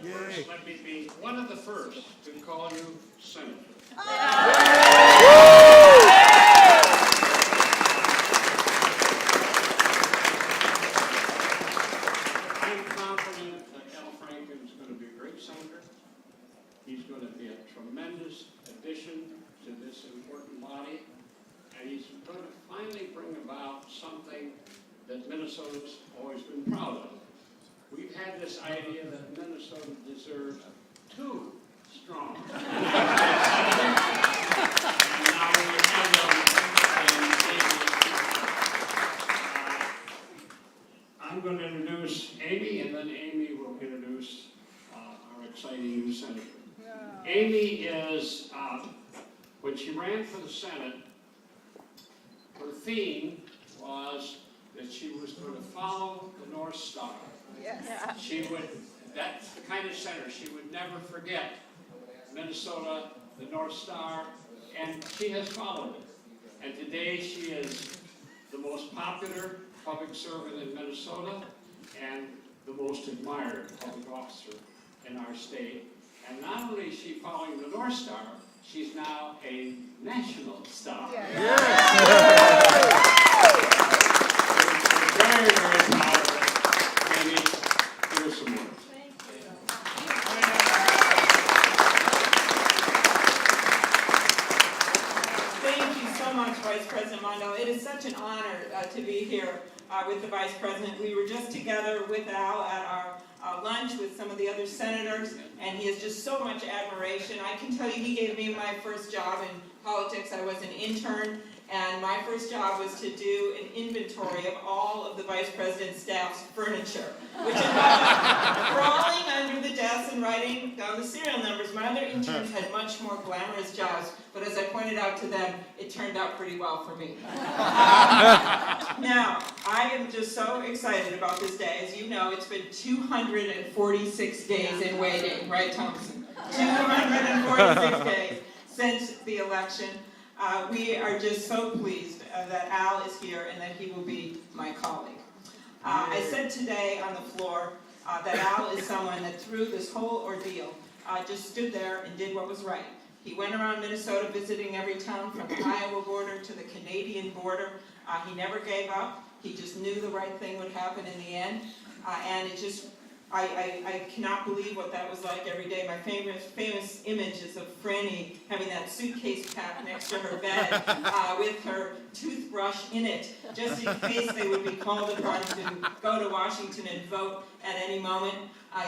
first, let me be one of the first to call you Senator. I'm confident that Al Franken is going to be a great senator. He's going to be a tremendous addition to this important body, and he's going to finally bring about something that Minnesota's always been proud of. We've had this idea that Minnesota deserves two strong. And now we have them in Amy. I'm going to introduce Amy, and then Amy will introduce our exciting new senator. Amy is, when she ran for the Senate, her theme was that she was going to follow the North Star. Yes. She would, that's the kind of senator, she would never forget Minnesota, the North Star, and she has followed it. And today she is the most popular public servant in Minnesota and the most admired public officer in our state. And not only is she following the North Star, she's now a national star. Yeah. We're very, very proud of it. Amy, give us some words. Thank you so much, Vice President Mondale. It is such an honor to be here with the Vice President. We were just together with Al at our lunch with some of the other senators, and he has just so much admiration. I can tell you he gave me my first job in politics. I was an intern, and my first job was to do an inventory of all of the Vice President's staff's furniture, which involved crawling under the desk and writing down the serial numbers. My other interns had much more glamorous jobs, but as I pointed out to them, it turned out pretty well for me. Now, I am just so excited about this day. As you know, it's been 246 days in waiting, right, Thompson? 246 days since the election. We are just so pleased that Al is here and that he will be my colleague. I said today on the floor that Al is someone that through this whole ordeal just stood there and did what was right. He went around Minnesota visiting every town from the Iowa border to the Canadian border. He never gave up. He just knew the right thing would happen in the end. And it just, I cannot believe what that was like every day. My famous image is of Franny having that suitcase packed next to her bed with her toothbrush in it, just in case they would be called upon to go to Washington and vote at any moment.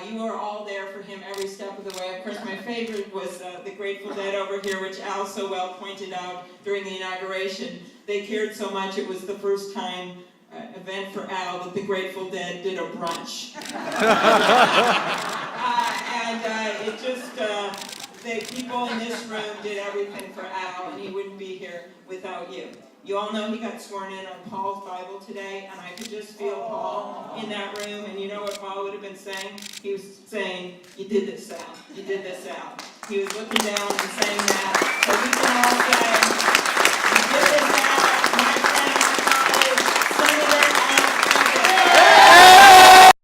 You were all there for him every step of the way. Of course, my favorite was the Grateful Dead over here, which Al so well pointed out during the inauguration. They cared so much, it was the first time event for Al that the Grateful Dead did a brunch. It just, the people in this room did everything for Al, and he wouldn't be here without you. You all know he got sworn in on Paul's Bible today, and I could just feel Paul in that room, and you know what Paul would have been saying? He was saying, "You did this, Al. You did this, Al." He was looking down and saying that, so we can all say,